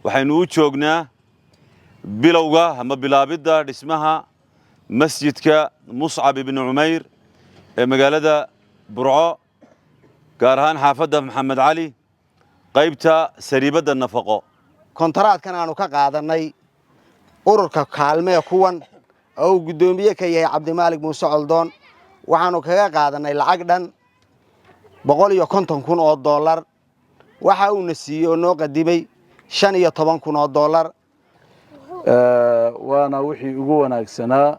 waxaynu u joognaa bilowga ama bilaabidda dhismaha masjidka Mus'ab ibn Umayr ee magaalada Burco gaar ahaan xaafadda Maxamed Cali qaybta sariibada nafaqo kontaraadkan aanu ka qaadanay ururka kaalmee kuwan oo gudoomiye ka yahay Cabdimaalig Muuse Coldoon waxaanu kaga qaadanay lacag dhan $150,000 oo dollar waxa uu nasiiyo noo qadibay $15,000 oo dollar waana wixii ugu wanaagsanaa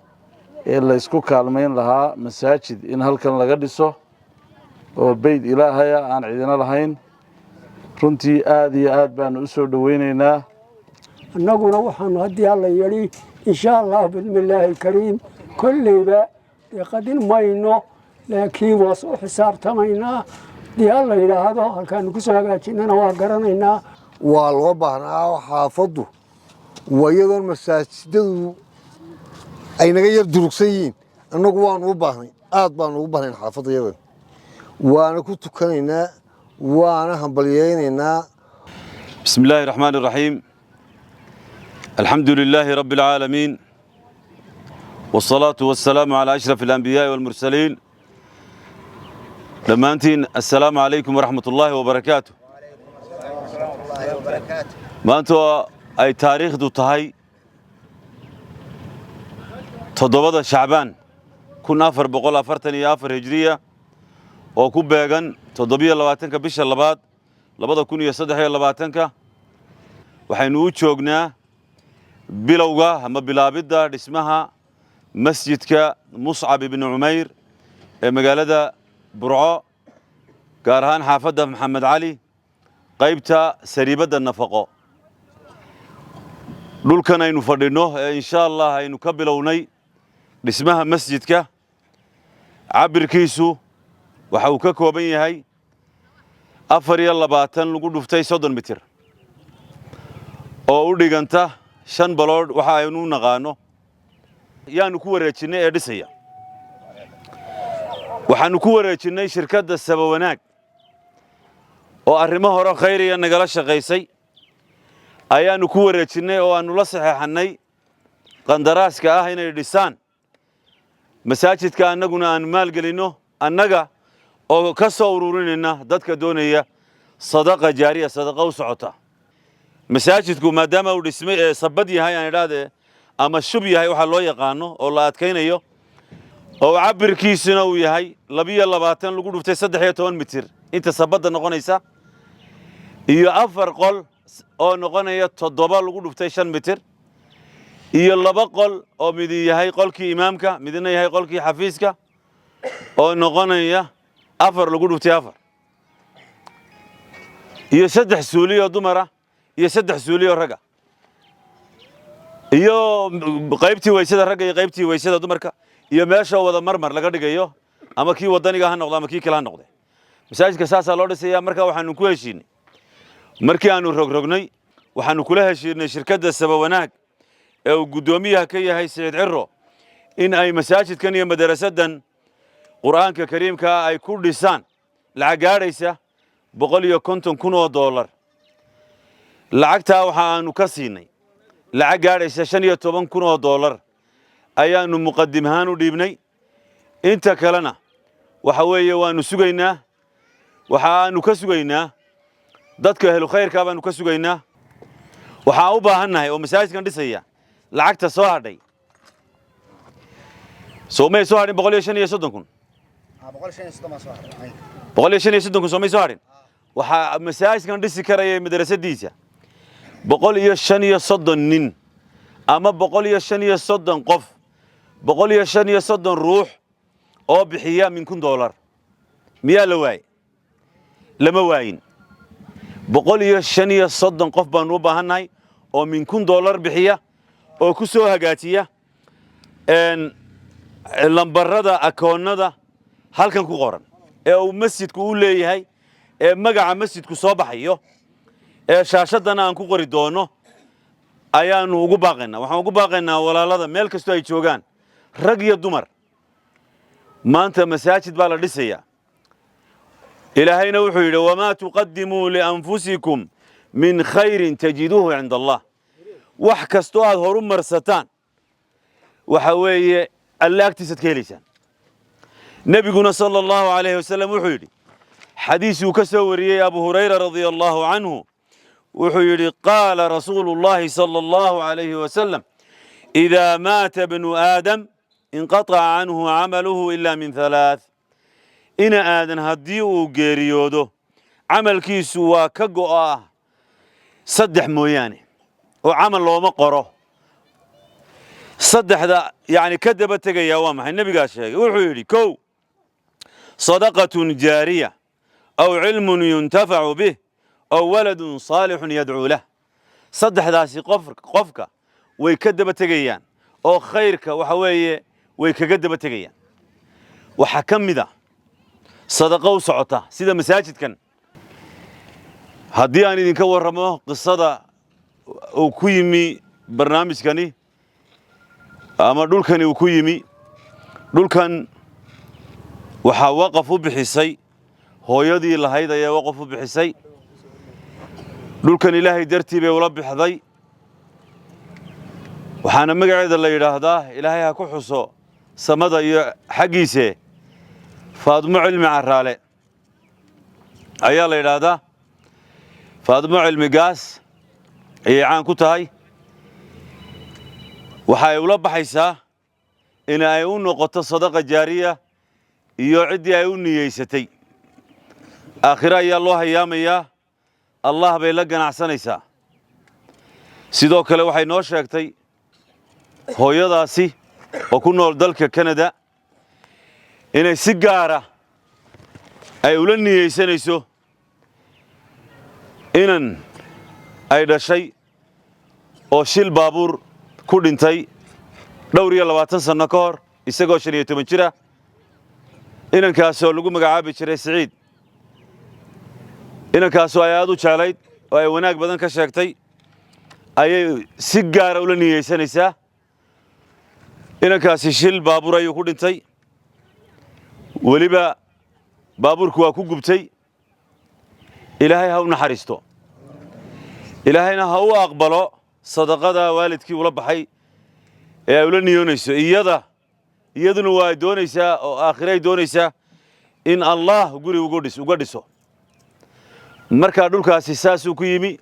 ee la isku kaalmeyn lahaa masaajid in halkan laga dhiso oo beyd ilaahay aan cidina lahayn runtii aad iyo aad baan u soo dhaweynaynaa annaguna waxaanu haddii alla yidhi insha allah bismillaahi kariim kolleyba qadin mayno laakiin waa soo xisaabtamaynaa haddii alla yidhaahdo halkaanu ku soo hagaajinana waa garanaynaa waa loo baahnaa xaafaddu wayadoon masaajidadu ay naga yar durugsan yihiin annagu waanu u baahnay aad baanu ugu baahnayn xaafaddayadan waana ku tukanaynaa وانا همبلييننا بسم الله الرحمن الرحيم الحمد لله رب العالمين والصلاة والسلام على أشرف الأنبياء والمرسلين لمانتين السلام عليكم ورحمة الله وبركاته ما أنتوا أي تاريخ دو تهي تضبط شعبان كنا أفر بقول أفرتني أفر هجرية وكوباغان تضبية لباتنكا بيش اللباد لبادا كونية صدحية لباتنكا وحينو جوغنا بلوغا هما بلابدا اسمها مسجدك مصعب بن عمير مقالة برعو قارهان حافظة محمد علي قيبتا سريبدا النفقو دول كان اينو فردينوه ان شاء الله اينو كبلوني اسمها مسجدك عبر كيسو waxa uu ka kooban yahay 24 lagu dhuftay 30 mitir oo u dhiganta 5 balood waxa aynu naqaano yaanu ku wareejinay ee dhisaya waxaanu ku wareejinay shirkadda Sabawanaag oo arrimo hore khayriya nagala shaqeysay ayaanu ku wareejinay oo aanu la saxeexnay qandaraaska ah inay dhisaan masaajidka annaguna aan maal gelino annaga oo ka soo ururinayna dadka doonaya sadaqa jaariya sadaqa u socota masaajidku maadaama uu dhismay sabad yahay aan idhaade ama shub yahay waxa loo yaqaano oo la adkaynayo oo cabirkiisuna uu yahay 22 lagu dhuftay 13 mitir inta sabada noqonaysa iyo 4 qol oo noqonaya 7 lagu dhuftay 5 mitir iyo 2 qol oo mid yahay qolkii imaamka midna yahay qolkii xafiiska oo noqonaya 4 lagu dhuftay 4 iyo 3 suuliyo dumara iyo 3 suuliyo raga iyo qaybtii weysada raga iyo qaybtii weysada dumarka iyo meesha wada marmar laga dhigayo ama kii wadaniga ha noqdo ama kii kala noqdo masaajidka saasa loo dhisaya marka waxaanu ku heshiinay markii aanu rogrognay waxaanu kula heshiinay shirkadda Sabawanaag ee uu gudoomiyaha ka yahay Saciid Cirro in ay masaajidkan iyo madarasadan quraanka kariimka ay ku dhisaan lacag gaaraysa $150,000 oo dollar lacagta waxaanu ka siinay lacag gaaraysa $15,000 oo dollar ayaanu muqaddim ahaan u dhiibnay inta kalena waxa weeye waanu sugaynaa waxaanu ka sugaynaa dadka helo khayrka baanu ka sugaynaa waxa u baahannahay oo masaajidkan dhisaya lacagta soo hadhay soomay soo hadhin $135,000 $135,000 soomay soo hadhin waxa masaajidkan dhisi karaya madrasadiisa 135 nin ama 135 qof 135 ruux oo bixiya min $1,000 miyaa la waayay lama waayin 135 qof baan u baahannahay oo min $1,000 bixiya oo ku soo hagaajiya lambarada akoonnada halkan ku qoran ee uu masjidku u leeyahay ee magaca masjidku soo baxayo ee shaashadana aan ku qori doono ayaanu ugu baaqaynaa waxaan ugu baaqaynaa walaalada meel kasta ay joogaan rag iyo dumar maanta masaajid baa la dhisayaa ilaahayna wuxuu yidhi wamaa tuqaddimuu lianfusikum من خير تجدوه عند الله وحكستو هاد هورم مرستان وحوي الله اكتسد كيليسان نبينا صلى الله عليه وسلم وحيدي حديث كسوري أبو هريرة رضي الله عنه وحيدي قال رسول الله صلى الله عليه وسلم إذا مات ابن آدم انقطع عنه عمله إلا من ثلاث إن آدم هديو جيريودو عمل كيسوا كجوآ صدح موياني وعمل لو مقره صدح ذا يعني كذبت يا وامح النبي قال شيء وحيدي كو صدقة جارية أو علم ينتفع به أو ولد صالح يدعو له صدح ذاسي قفك ويكذب تجيان أو خيرك وحوي ويكذب تجيان وحكم ذا صدقة وسعته سيدا مساجد كان هدي أنا نكور رماه قصة وكيمي برنامج كاني أما دول كاني وكيمي دول كان وحوقفوا بحسي هو يدي الله هيدا يوقفوا بحسي دول كان إلهي درتي بيولب حذي وحنا مقعد الله يراهده إلهي هكو حصو سمدا حقيسه فاطمة علمي عرالي أيا الله يراهده فاطمة علمي قاس أي عان كتاي وحيولب حيساه إن أيون نقطة صدقة جارية يعدي أيون ييستي آخر يا الله أيام الله بيلقنا عسانيسا sidoo kale waxay noo sheegtay hooyadaasi oo ku nool dalka Canada inay si gaar ah ay ula niyeysanayso inan ay dhashay oo shil baabuur ku dhintay dhowr iyo 20 sano ka hor isagoo 15 jir ah inankaas oo lagu magacaabi jiray Saciid inankaas oo ay aad u jeclayd oo ay wanaag badan ka sheegtay ayay si gaar ah ula niyeysanaysaa inankaasi shil baabuur ayuu ku dhintay waliba baabuurku waa ku gubtay ilaahay ha u naxariisto ilaahayna ha u aqbalo sadaqada waalidkii ula baxay ee ula niyoonayso iyaduna waa doonaysaa oo aakhiray doonaysaa in Allah guri uga dhiso marka dhulkaasi saasuu ku yimi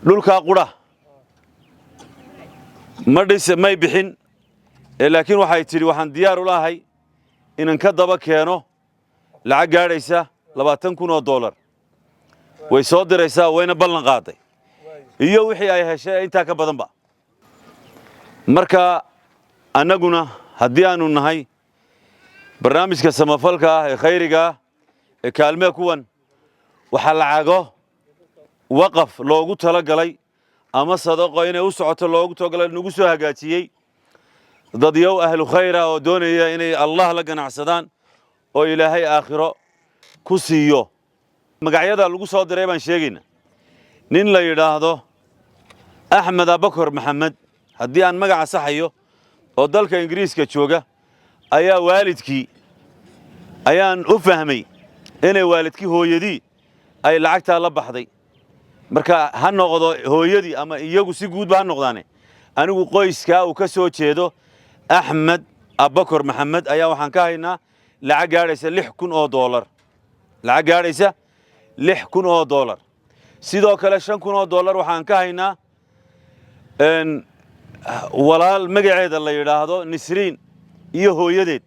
dhulka qura ma may bixin laakiin waxay tiri waxaan diyaar u lahay inaan ka daba keeno lacag gaadhaysa $20,000 way soo diraysaa wayna ballan qaaday iyo wixii ay heshay inta ka badan ba marka annaguna haddii aanu nahay barnaamijka samafalka ee khayriga ee kaalme kuwan waxa lacago waqaf loogu tala galay ama sadaqo inay u socoto loogu togalay nagu soo hagaajiyay dad yow ahlu khayra oo doonaya inay Allah la ganacsadaan oo ilaahay aakhiro ku siiyo magacyada lagu soo diray baan sheegayna nin la yiraahdo Ahmed Abakar Maxamed haddii aan magaca saxayo oo dalka Ingiriiska jooga ayaa waalidkii ayaan u fahmay inay waalidkii hooyadii ay lacagta la baxday marka ha noqdo hooyadii ama iyagu si guud baa noqdaane anigu qoyska uu ka soo jeedo Ahmed Abakar Maxamed ayaa waxaan ka haynaa lacag gaaraysa $6,000 lacag gaaraysa $6,000 sidoo kale $5,000 waxaan ka haynaa walaal magaceeda la yiraahdo Nisriin iyo hooyadeed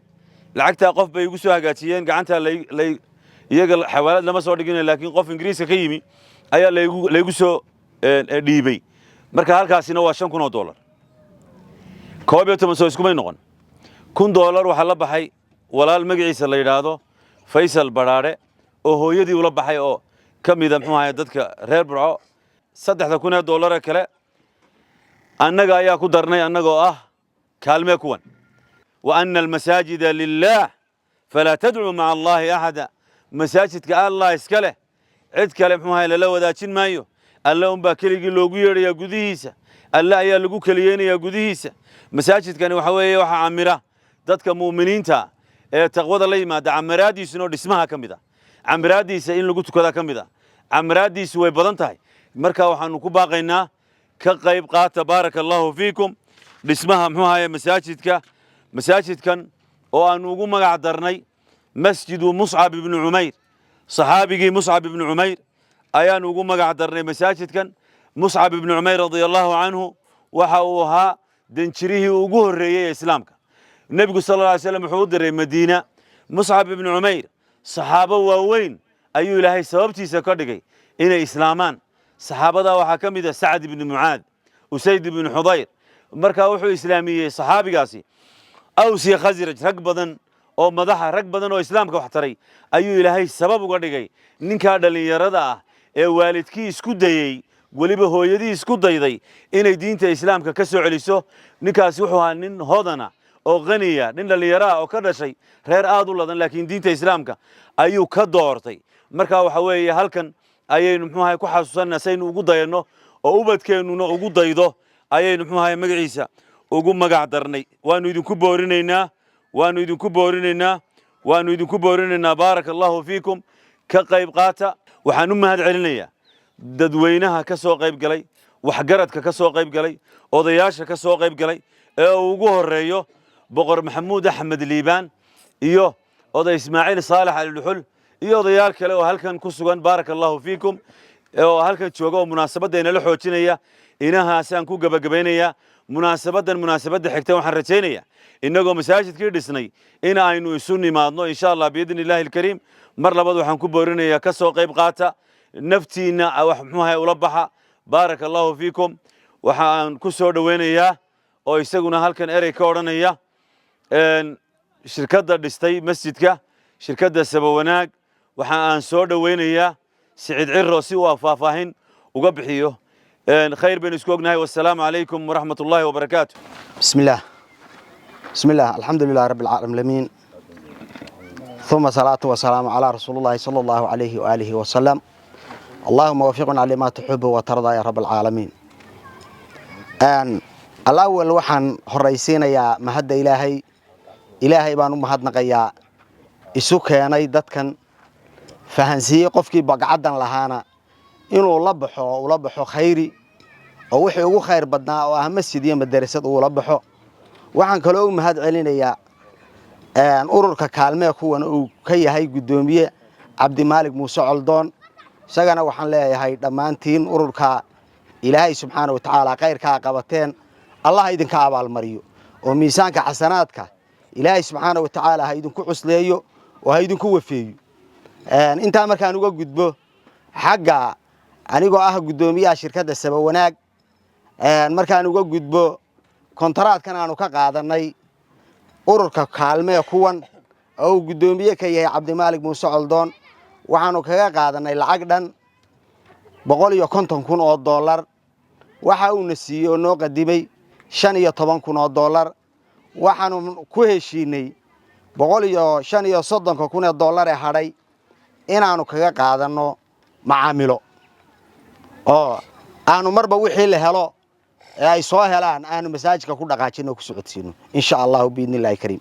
lacagta qof bay ugu soo hagaajiyeen gacanta iyaga xawaalad lama soo dhigin laakiin qof Ingiriiska ka yimi ayaa laygu soo dhiibay marka halkaasina waa $5,000 koob iyo 10 soo isku may noqon $1,000 waxa la baxay walaal magaciisa la yiraahdo Faysal Baraare oo hooyadii ula baxay oo kamid ah muxuu ahaa dadka reer Burco $3,000 kale annaga ayaa ku darnay annagoo ah kaalme kuwan wa anna al-masajida lillah fala tad'u ma'a allahi ahada masajidka Allah iskale cid kale muxuu ahaa la wadaajin maayo alla baa keligii loogu yeerayaa gudihiisa alla ayaa lagu kaliyeynaya gudihiisa masajidkani waxa weeye waxa amira dadka muuminiinta ee taqwada la yimaada amiraadiisuna dhismaha kamida amiraadiisa in lagu tukada kamida camraadiisu way badan tahay marka waxaanu ku baaqaynaa ka qayb qaata baaraka allahu fiikum dhismaha muxuu ahaye masaajidkan oo aanu ugu magac darnay masjidu muscab ibnu cumayr saxaabigii muscab ibnu cumayr ayaanu ugu magac darnay masaajidkan muscab ibnu cumayr radiyallahu canhu waxa uu ahaa danjirihii ugu horreeyey ee islaamka nebigu sal alla alay slam wuxuu u diray madiina muscab ibnu cumayr saxaabo waaweyn ayuu ilaahay sababtiisa ka dhigay inay islaamaan saxaabadaa waxaa ka mid ah sacd ibnu mucaad usayd ibnu xudayr markaa wuxuu islaamiyey saxaabigaasi aws iyo khasraj rag badan oo madaxa rag badan oo islaamka wax taray ayuu ilaahay sabab uga dhigay ninkaa dhallinyarada ah ee waalidkii isku dayey weliba hooyadii isku dayday inay diinta islaamka ka soo celiso ninkaasi wuxuu ahaa nin hodana oo qaniya nin dhallinyaro ah oo ka dhashay reer aad u ladan laakiin diinta islaamka ayuu ka doortay marka waxa weeye halkan ayaynu muxuu ahay ku xasuusanaa saynu ugu dayanno oo ubadkeennuna ugu daydo ayaynu muxuu ahay magaciisa ugu magac darnay waanu idinku boorinaynaa baaraka allahu fiikum ka qayb qaata waxaan u mahad celinayaa dadweynaha ka soo qayb galay waxgaradka ka soo qayb galay odayaasha ka soo qayb galay ee uu ugu horeeyo boqor maxamuud axmed liibaan iyo oday ismaaciil saalax alidhuxul iyo odayaal kale oo halkan ku sugan baaraka allahu fiikum oo halkan jooga oo munaasabaddeena la xoojinaya inahaasaan ku gabagabaynayaa munaasabadda xigta waxaan rajaynayaa innagoo masaajidkii dhisnay in aynu isu nimaadno insha allah biidni illaahi alkariim mar labaad waxaan ku boorinayaa ka soo qayb qaata naftiinna wax muxuu ahay ula baxa baaraka allahu fiikum waxaan ku soo dhoweynayaa oo isaguna halkan erey ka odhanaya shirkadda dhistay masjidka shirkadda sabawanaag waxa aan soo dhoweynayaa siciid ciro si uu faahfaahin uga bixiyo khayr baynu isku ognahay wassalaamu calaykum waraxmat ullaahi wabarakaatu بسم الله الحمد لله رب العالمين ثم صلاة وسلام على رسول الله صلى الله عليه وآله وسلم اللهم وفقنا لما تحب وترضى يا رب العالمين الأول وحن حريسين يا مهد إلهي بانو مهد نقيا إسوك ياني دادكن فهنسي قفكي بقعدا لهانا إنو لبحو خيري ووحي ugu khayr badnaa oo ah masjidiyada madrasad uu la baxo waxaan kale oo mahad celinayaa ururka kaalmee kuwan uu ka yahay gudoomiye Cabdimaalik Muuse Coldoon isagana waxaan leeyahay dhamaantiin ururka Ilaahay subhanahu wa ta'ala khayrka qabateen Allah idinka abaal mariyo oo miisaanka xasanaadka Ilaahay subhanahu wa ta'ala ha idinku cusleeyo oo ha idinku wafeeyo inta markaan uga gudbo xagga anigoo ah gudoomiyaha shirkadda Sabawanaag markaan uga gudbo kontaraadkan aanu ka qaadanay ururka kaalmee kuwan oo gudoomiye ka yahay Cabdimaalik Muuse Coldoon waxaanu kaga qaadanay lacag dhan 150,000 oo dollar waxa uu nasiiyo noo qadimay 15,000 oo dollar waxaanu ku heshiinay 135,000 oo dollar ee hadhay inaanu kaga qaadano macaamilo oo aanu marba wixii la helo ay soo helaan aanu masaajidka ku dhaqaajino ku socodsiino insha Allah biidni Ilaahi kariim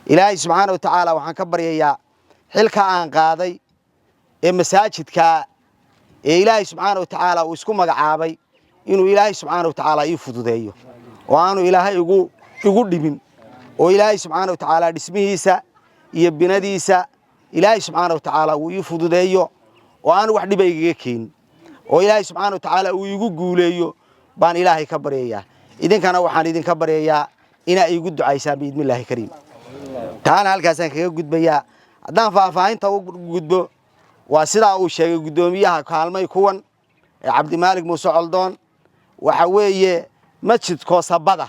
Ilaahi subhanahu wa ta'ala waxaan ka baryayaa xilka aan qaaday ee masaajidka ee Ilaahi subhanahu wa ta'ala uu isku magacaabay inuu Ilaahi subhanahu wa ta'ala ii fududeeyo oo aanu Ilaahay igu dhibin oo Ilaahi subhanahu wa ta'ala dhismihiisa iyo binadiisa Ilaahi subhanahu wa ta'ala uu ii fududeeyo oo aanu wax dhib iga keenin oo Ilaahi subhanahu wa ta'ala uu igu guuleeyo baan Ilaahay ka baryayaa idinkana waxaan idinka baryayaa ina igu ducaysaan biidni Ilaahi kariim taana halkaasaan kaga gudbayaa haddaan faahfaahinta u gudbo waa sida uu sheegay gudoomiyaha kaalmay kuwan ee Cabdimaalik Muuse Coldoon waxa weeye masjid koosabada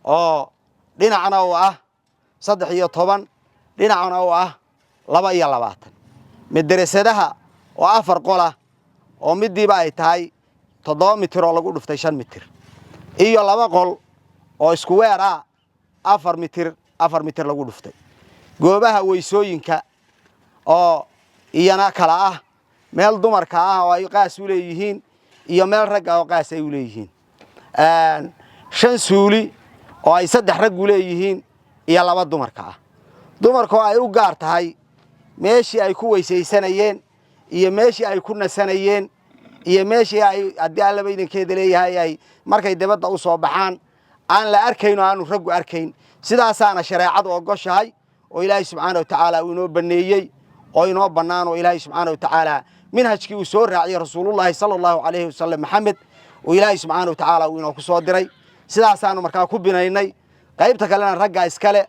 oo dhinacna oo ah 13 dhinacna oo ah 22 madrasadaha oo 4 qol ah oo midiiba ay tahay 7 mitir oo lagu dhuftay 5 mitir iyo 2 qol oo isku weer ah 4 mitir lagu dhuftay goobaha weysooyinka oo iyana kala ah meel dumarka ah oo ay qaas u leeyihiin iyo meel rag ah oo qaas ay u leeyihiin 5 suuli oo ay 3 rag u leeyihiin iyo 2 dumarka ah dumarku ay u gaar tahay meeshii ay ku weysaysanayeen iyo meeshii ay ku nasanayeen iyo meeshii ay haddii allaba idinkeeda leeyahay ay markay dibadda u soo baxaan aan la arkayn oo aanu raggu arkayn sidaasaana shareecadu ogoshahay oo ilaahay subxaana wa tacaala uu inoo baneeyey oo inoo bannaan oo ilaahay subxaana wa tacaala minhajkii uu soo raaciyey rasuulullaahi sala allahu calayhi wasallam maxamed oo ilaahay subxaana wa tacaala uu inoo ku soo diray sidaasaanu markaa ku binaynay qaybta kalena ragga iskale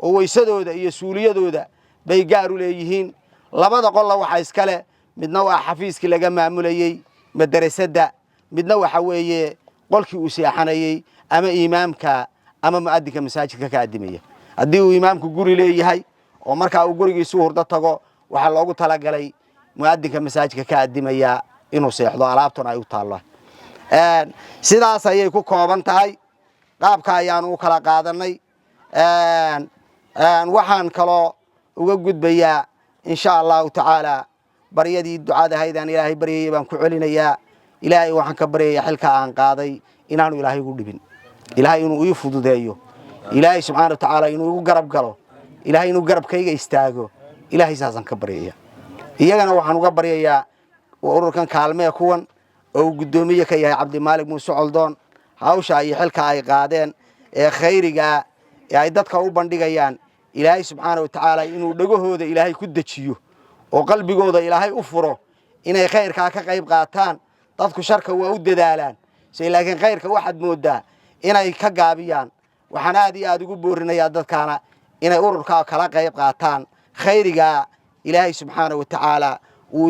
oo weysadooda iyo suuliyadooda bay gaar u leeyihiin labada qolla waxaa iskale midna waa xafiiskii laga maamulayey madrasadda midna waxa weeye qolkii uu seexanayey ama imaamka ama mu'adinka masaajidka ka adimaya haddii uu imaamku guri leeyahay oo markaa uu gurigiisu hurdo tago waxaa loogu talagalay mu'adinka masaajidka ka adimaya inuu seexdo alaabtuna ay u taallo sidaas ayay ku kooban tahay qaabka ayaanu u kala qaadanay waxaan kaloo uga gudbayaa insha allahu tacaala baryadii ducada ahaydaan ilaahay baryayay baan ku celinayaa ilaahay waxaan ka baryayaa xilka aan qaaday inaanu ilaahay ugu dhibin ilaahay inuu ii fududeeyo ilaahay subxaana wa tacaala inuu igu garab galo ilaahay inuu garabkayga istaago ilaahay saasaan ka baryaya iyagana waxaan uga baryayaa ururkan kaalmee kuwan oo uu guddoomiye ka yahay cabdimaalig muuse coldoon hawsha iyo xilka ay qaadeen ee khayriga ee ay dadka u bandhigayaan ilaahay subxaana wa tacaala inuu dhagahooda ilaahay ku dejiyo oo qalbigooda ilaahay u furo inay khayrkaa ka qayb qaataan dadku sharka waa u dadaalaan laakiin khayrka waxaad moodaa inay ka gaabiyaan waxaan aad iyo aad ugu boorinayaa dadkaana inay ururkaa kala qayb qaataan khayrigaa ilaahay subxaana wa tacaala uu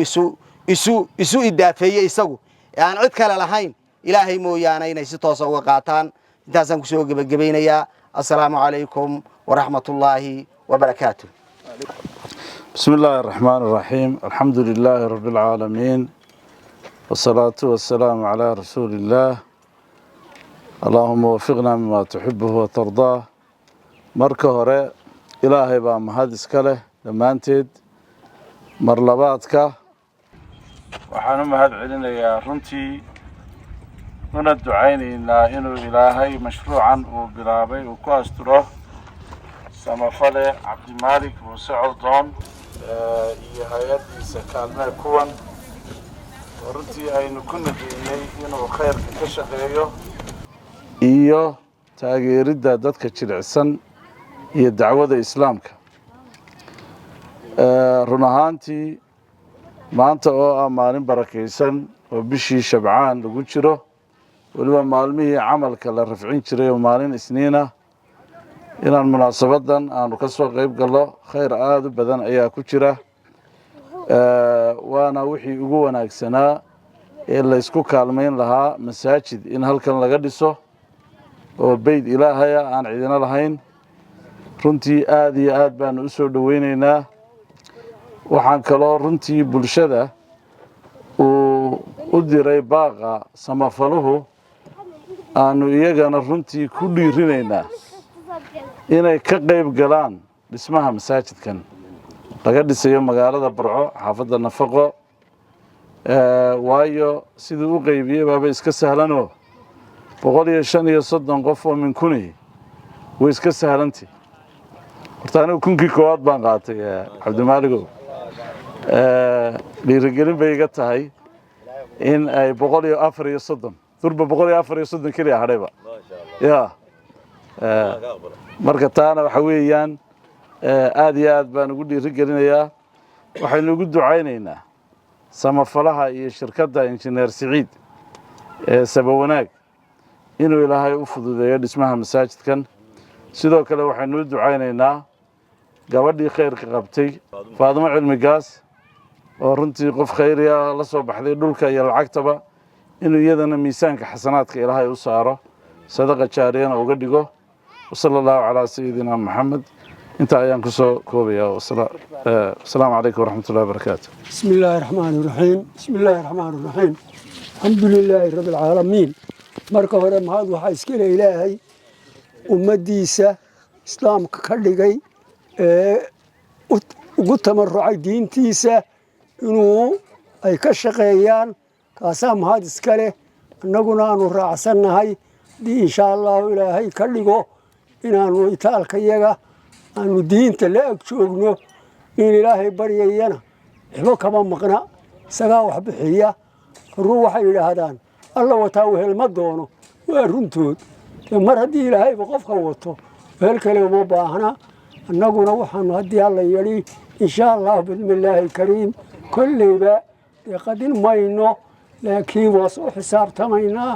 isu idaafeeyey isagu ee aan cid kale lahayn ilaahay mooyaane inay si toosa uga qaataan intaasaan kusoo gebagabaynayaa assalaamu calaykum waraxmat ullaahi wabarakaatuh بسم الله الرحمن الرحيم الحمد لله رب العالمين والصلاة والسلام على رسول الله اللهم وفقنا مما تحبه وترضاه marka hore ilaahay baa mahad iska leh dhammaanteed marlabaadka waxaan u mahad celinayaa runtii una ducaynaynaa inuu ilaahay mashruucan uu bilaabay uu ku asturo samafale cabdimaalig muuse coldoon iyo hay-addiisa kaalmee kuwan oo runtii aynu ku nageynay inuu khayrka ka shaqeeyo iyo taageeridda dadka jilicsan iyo dacwada islaamka run ahaantii maanta oo ah maalin barakaysan oo bishii shabcaan lagu jiro weliba maalmihii camalka la rafcin jiray oo maalin isniinah inaan munaasabadan aanu ka soo qayb gallo khayr aada u badan ayaa ku jira waana wixii ugu wanaagsanaa ee laysku kaalmayn lahaa masaajid in halkan laga dhiso oo beyd ilaahaya aan cidina lahayn runtii aada iyo aad baanu u soo dhoweynaynaa waxaan kaloo runtii bulshada uu u diray baaqa samafaluhu aanu iyagana runtii ku dhiirinaynaa inay ka qayb galaan dhismaha masaajidkan laga dhisayo magaalada Burco xaafadda Nafaqo waayo sidii u qaybiyay baaba iska sahlanoo 135 qof oo min kuni way iska sahlantii horta anigu kunkii koowaad baan qaatay cabdimaaligow dhiirigelin bay iga tahay in ay 134 durba 134 kaliya hadhayba ya marka taana waxa weeyaan aad iyo aad baan ugu dhiirigelinayaa waxaynu ugu ducaynaynaa samafalaha iyo shirkadda injineer Siciid ee Sabawanaag inuu ilaahay u fududeeyo dhismaha masaajidkan sidoo kale waxaynu u ducaynaynaa gabadhii khayrka qabtay Faadimo Cilmi Gaas oo runtii qof khayriya la soo baxday dhulka iyo lacagtaba inuu iyadana miisaanka xasanaadka ilaahay u saaro sadaqa jaariyana uga dhigo sallallahu ala sayyidina Muhammad inta ayaan ku soo koobaya assalaamu alaykum warahmatullahi wabarakatuh bismillahir rahmanir rahim bismillahir rahmanir rahim alhamdulillahi rabbil alamin marka hore mahad waxa iska ilaahay ummadiisa islaamka ka dhigay ugu tamarrucay diintiisa inuu ay ka shaqeeyaan kaasaa mahad iska leh annaguna aanu raacsannahay insha Allah ilaahay ka dhigo inaanu itaalka yaga aanu diinta la ag joogno in ilaahay baryayana waxba kama maqna isagaa wax bixiya run waxay yidhaahdaan alla wataa wehel ma doono waa runtood mar haddii ilaahayba qofka wato wehel kale uma baahna annaguna waxaanu haddii alla yidhi insha allah bismillaahi kariim kolleyba dee qadin mayno laakiin waa soo xisaabtamaynaa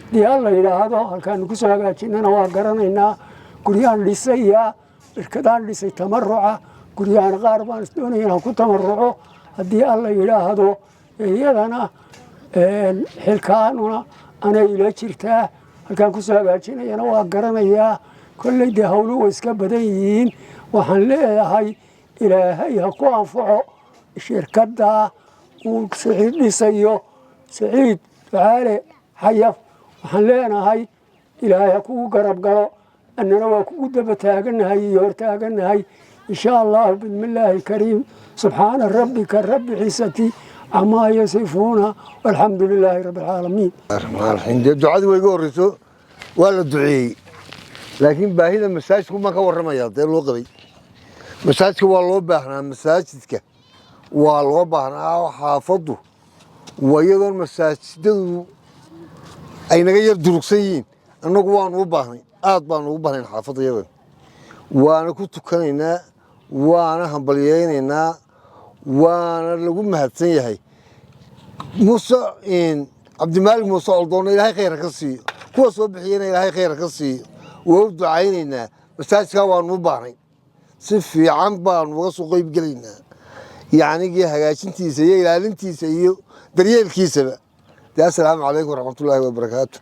haddii alla yidhaahdo halkaanu ku soo hagaajinana waa garanaynaa guryahan dhisaya shirkadaan dhisay tamaruca guryahan qaar baan isdoonaya inaan ku tamaruco haddii alla yidhaahdo iyadana xilkaanuna anay ila jirtaa halkaan ku soo hagaajinayana waa garanayaa kolley dee hawluhu way iska badan yihiin waxaan leeyahay ilaahay ha ku anfaco shirkadda uu Siciid dhisayo Siciid ducaale xayaf waxaan leenahay ilaahay ha kugu garab galo annana waa kugu daba taaganahay iyo hor taaganahay insha allah bismillaahi kariim subxaana rabbika rabbi cisati camaa yasifuuna walxamdu lilaahi rabbi alcaalamiin dee ducadii way iga horreyso waa la duceeyey laakiin baahida masaajidku maan ka warramayaa dee loo qabay masaajidka waa loo baahnaa masaajidka waa loo baahnaa xaafaddu waa iyadoon masaajidadu ay naga yar durugsan yihiin annagu waanu u baahnay aad baanu ugu bahnayn xaafadda iyadan waana ku tukanaynaa waana hambalyaynaynaa waana lagu mahadsan yahay muuse cabdimaalig muuse oldoonna ilaahay khayra ka siiyo kuwa soo bixiyana ilaahay khayra ka siiyo waa u ducaynaynaa masaajidkaa waanu u baahnay si fiican baanu uga soo qaybgelaynaa yacnigii hagaajintiisa iyo ilaalintiisa iyo daryeelkiisaba dee assalaamu calaykum waraxmatullaahi wabarakaatu